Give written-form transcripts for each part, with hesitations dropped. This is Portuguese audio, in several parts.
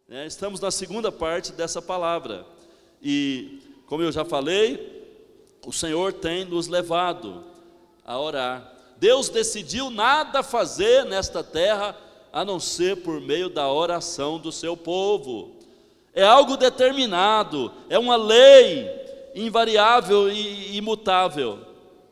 né? Estamos na segunda parte dessa palavra. E, como eu já falei, o Senhor tem nos levado a orar. Deus decidiu nada fazer nesta terra a não ser por meio da oração do seu povo. É algo determinado, é uma lei invariável e imutável.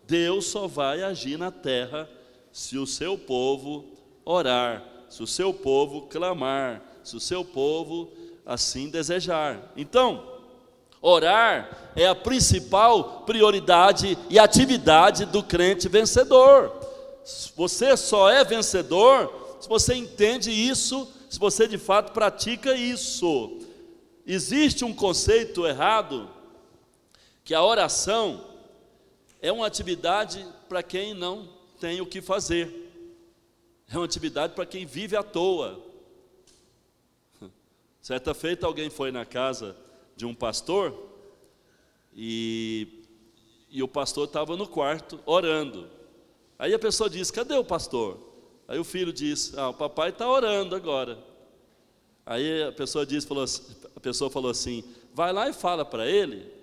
Deus só vai agir na terra se o seu povo orar, se o seu povo clamar, se o seu povo assim desejar. Então, orar é a principal prioridade e atividade do crente vencedor. Você só é vencedor se você entende isso, se você de fato pratica isso. Existe um conceito errado, que a oração é uma atividade para quem não tem o que fazer. É uma atividade para quem vive à toa. Certa feita alguém foi na casa de um pastor e o pastor estava no quarto orando. Aí a pessoa disse: cadê o pastor? Aí o filho disse: o papai está orando agora. Aí a pessoa falou assim: vai lá e fala para ele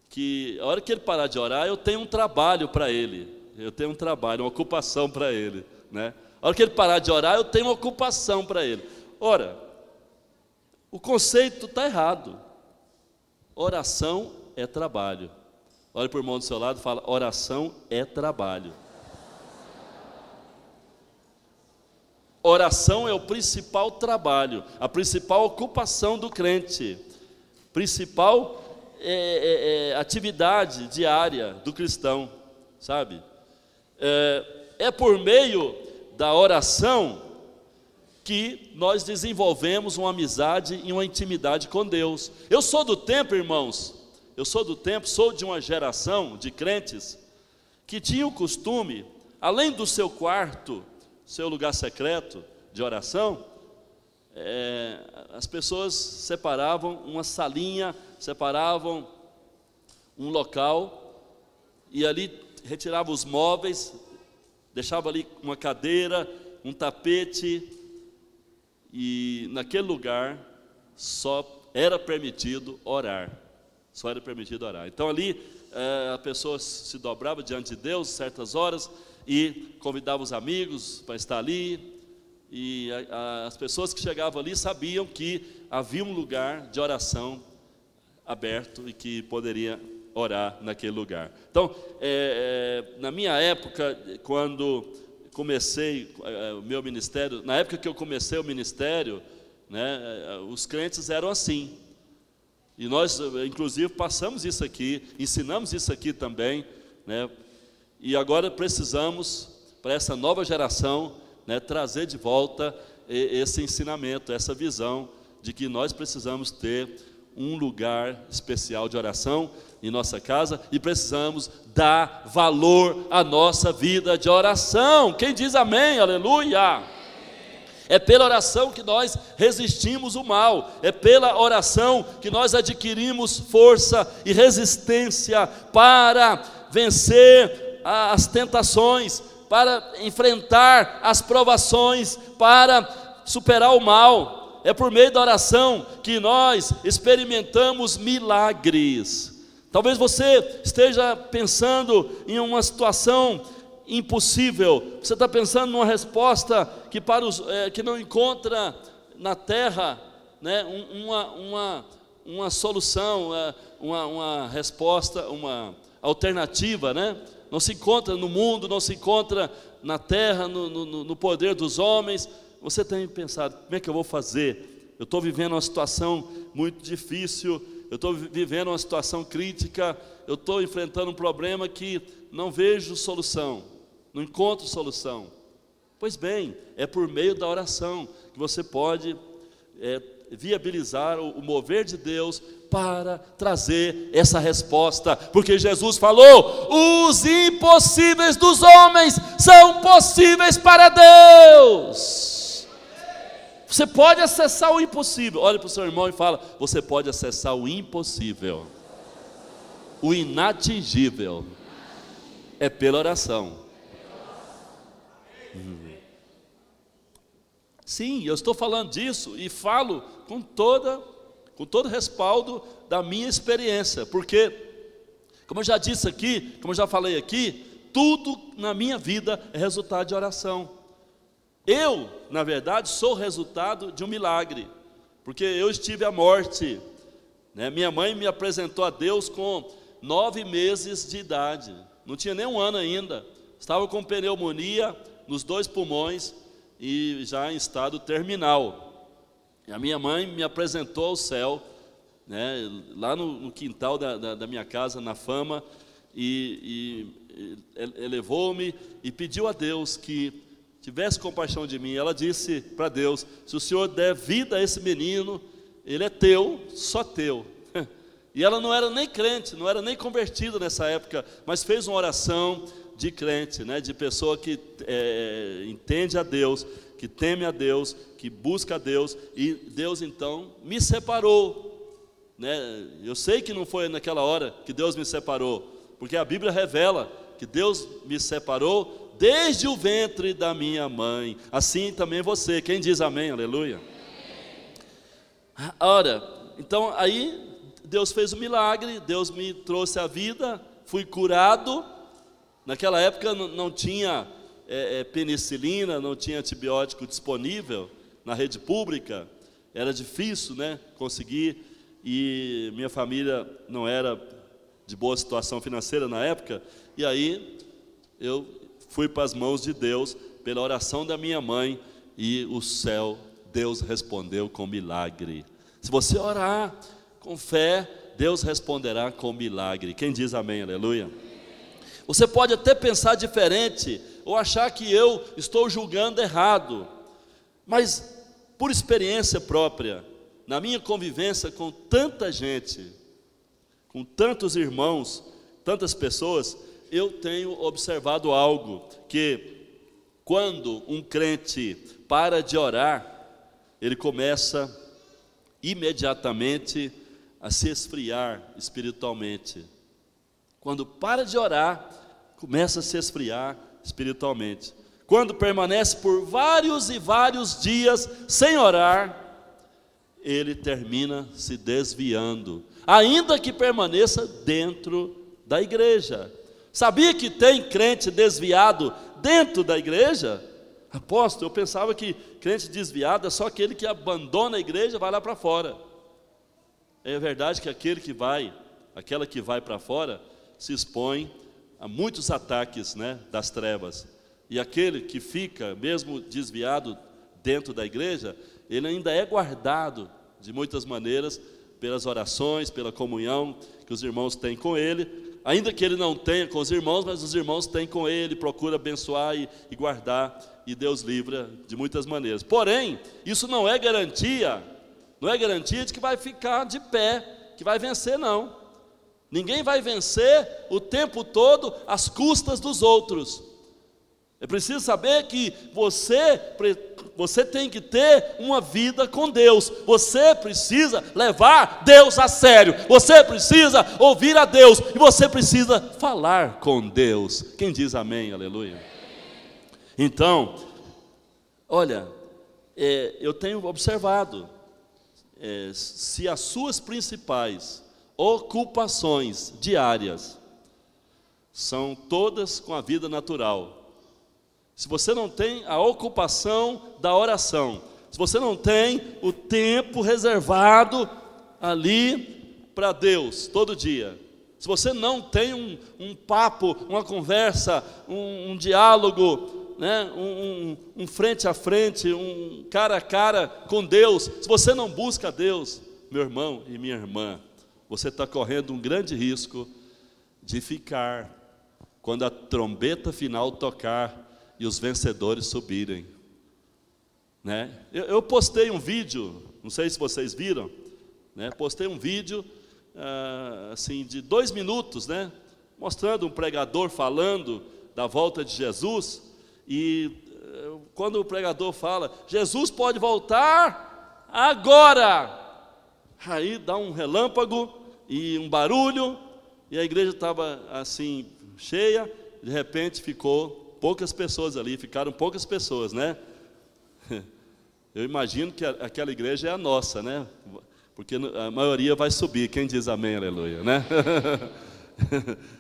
que a hora que ele parar de orar, eu tenho um trabalho para ele. Eu tenho um trabalho, uma ocupação para ele, né? A hora que ele parar de orar, eu tenho uma ocupação para ele. Ora, o conceito está errado. Oração é trabalho. Olha para o irmão do seu lado e fala: oração é trabalho. Oração é o principal trabalho, a principal ocupação do crente, principal atividade diária do cristão, sabe? É por meio da oração que nós desenvolvemos uma amizade e uma intimidade com Deus. Eu sou do tempo, irmãos, sou de uma geração de crentes que tinha o costume, além do seu quarto, seu lugar secreto de oração, as pessoas separavam uma salinha, separavam um local e ali retiravam os móveis, deixava ali uma cadeira, um tapete, e naquele lugar só era permitido orar. Só era permitido orar. Então ali a pessoa se dobrava diante de Deus certas horas e convidava os amigos para estar ali, e as pessoas que chegavam ali sabiam que havia um lugar de oração aberto e que poderia orar naquele lugar. Então, na minha época, quando comecei o meu ministério, na época que eu comecei o ministério, né, os crentes eram assim. E nós, inclusive, passamos isso aqui, ensinamos isso aqui também, né? E agora precisamos, para essa nova geração, né, trazer de volta esse ensinamento, essa visão de que nós precisamos ter um lugar especial de oração em nossa casa e precisamos dar valor à nossa vida de oração. Quem diz amém? Aleluia! É pela oração que nós resistimos o mal, é pela oração que nós adquirimos força e resistência para vencer as tentações, para enfrentar as provações, para superar o mal. É por meio da oração que nós experimentamos milagres. Talvez você esteja pensando em uma situação impossível, você está pensando numa resposta que não encontra na terra, né, uma solução, uma resposta, uma alternativa, né? Não se encontra no mundo, não se encontra na terra, no poder dos homens. Você tem pensado: como é que eu vou fazer? Eu estou vivendo uma situação muito difícil, eu estou vivendo uma situação crítica, eu estou enfrentando um problema que não vejo solução, não encontro solução. Pois bem, é por meio da oração que você pode viabilizar o mover de Deus para trazer essa resposta, porque Jesus falou: os impossíveis dos homens são possíveis para Deus. Você pode acessar o impossível. Olha para o seu irmão e fala: você pode acessar o impossível, o inatingível, é pela oração. Sim, eu estou falando disso e falo com todo respaldo da minha experiência, porque, como eu já disse aqui, como eu já falei aqui, tudo na minha vida é resultado de oração. Eu, na verdade, sou resultado de um milagre, porque eu estive à morte, né? Minha mãe me apresentou a Deus com 9 meses de idade, não tinha nem um ano ainda, estava com pneumonia nos 2 pulmões e já em estado terminal. E a minha mãe me apresentou ao céu, né, lá no quintal da minha casa, na Fama, e elevou-me e pediu a Deus que tivesse compaixão de mim. Ela disse para Deus: se o Senhor der vida a esse menino, ele é teu, só teu. E ela não era nem crente, não era nem convertida nessa época, mas fez uma oração de crente, né, de pessoa que entende a Deus, que teme a Deus, que busca a Deus, e Deus então me separou, né? Eu sei que não foi naquela hora que Deus me separou, porque a Bíblia revela que Deus me separou desde o ventre da minha mãe. Assim também você, quem diz amém, aleluia? Ora, então aí Deus fez um milagre, Deus me trouxe a vida, fui curado. Naquela época não tinha penicilina, não tinha antibiótico disponível na rede pública, era difícil, né, conseguir, e minha família não era de boa situação financeira na época, e aí eu fui para as mãos de Deus, pela oração da minha mãe, e o céu, Deus respondeu com milagre. Se você orar com fé, Deus responderá com milagre. Quem diz amém, aleluia? Você pode até pensar diferente, ou achar que eu estou julgando errado, mas por experiência própria, na minha convivência com tanta gente, com tantos irmãos, tantas pessoas, eu tenho observado algo, que quando um crente para de orar, ele começa imediatamente a se esfriar espiritualmente. Quando para de orar, começa a se esfriar espiritualmente. Quando permanece por vários e vários dias sem orar, ele termina se desviando, ainda que permaneça dentro da igreja. Sabia que tem crente desviado dentro da igreja? Apóstolo, eu pensava que crente desviado é só aquele que abandona a igreja e vai lá para fora. É verdade que aquela que vai para fora, se expõe a muitos ataques, né, das trevas. E aquele que fica, mesmo desviado dentro da igreja, ele ainda é guardado de muitas maneiras, pelas orações, pela comunhão que os irmãos têm com ele, ainda que ele não tenha com os irmãos, mas os irmãos têm com ele, procura abençoar e guardar, e Deus livra de muitas maneiras. Porém, isso não é garantia de que vai ficar de pé, que vai vencer, não. Ninguém vai vencer o tempo todo às custas dos outros. É preciso saber que você tem que ter uma vida com Deus. Você precisa levar Deus a sério. Você precisa ouvir a Deus. E você precisa falar com Deus. Quem diz amém, aleluia? Então, olha, eu tenho observado, se as suas principais ocupações diárias são todas com a vida natural, se você não tem a ocupação da oração, se você não tem o tempo reservado ali para Deus todo dia, se você não tem um papo, uma conversa, um diálogo, né, um frente a frente, um cara a cara com Deus, se você não busca a Deus, meu irmão e minha irmã, você está correndo um grande risco de ficar, quando a trombeta final tocar e os vencedores subirem, né? Eu postei um vídeo, não sei se vocês viram, né? Postei um vídeo assim, de 2 minutos, né? Mostrando um pregador falando da volta de Jesus, e quando o pregador fala, Jesus pode voltar agora, aí dá um relâmpago e um barulho, e a igreja estava assim, cheia, de repente ficaram poucas pessoas ali, né? Eu imagino que aquela igreja é a nossa, né? Porque a maioria vai subir. Quem diz amém, aleluia, né?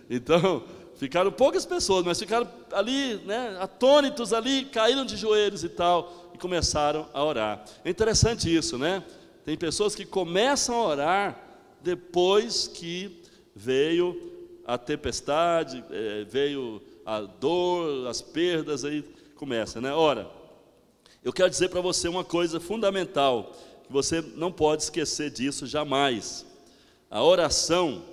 Então, ficaram poucas pessoas, mas ficaram ali, né, atônitos ali, caíram de joelhos e tal, e começaram a orar. É interessante isso, né? Tem pessoas que começam a orar depois que veio a tempestade, veio a dor, as perdas, aí começa, né? Ora, eu quero dizer para você uma coisa fundamental, que você não pode esquecer disso jamais. A oração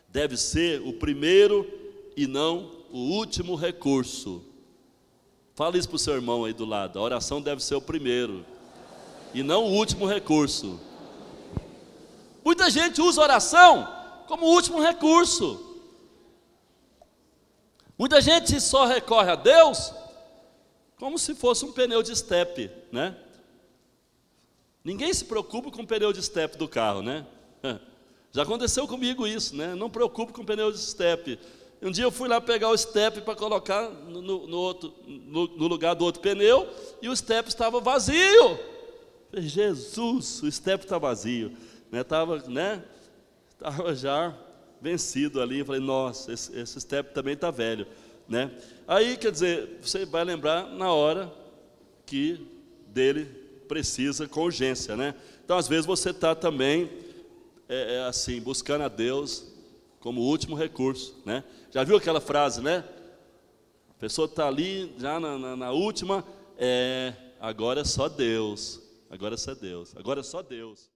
deve ser o primeiro e não o último recurso. Fala isso para o seu irmão aí do lado. A oração deve ser o primeiro e não o último recurso. Muita gente usa a oração como último recurso. Muita gente só recorre a Deus como se fosse um pneu de estepe, né? Ninguém se preocupa com o pneu de estepe do carro, né? Já aconteceu comigo isso, né? Não preocupe com o pneu de estepe. Um dia eu fui lá pegar o estepe para colocar no lugar do outro pneu, e o estepe estava vazio. Falei, Jesus, o estepe está vazio. Estava já vencido ali. Falei, nossa, esse estepe também está velho, né? Aí, quer dizer, você vai lembrar na hora que dele precisa com urgência, né? Então, às vezes, você está também, assim, buscando a Deus como último recurso, né? Já viu aquela frase, né? A pessoa está ali, já na última, agora é só Deus, agora é só Deus, agora é só Deus.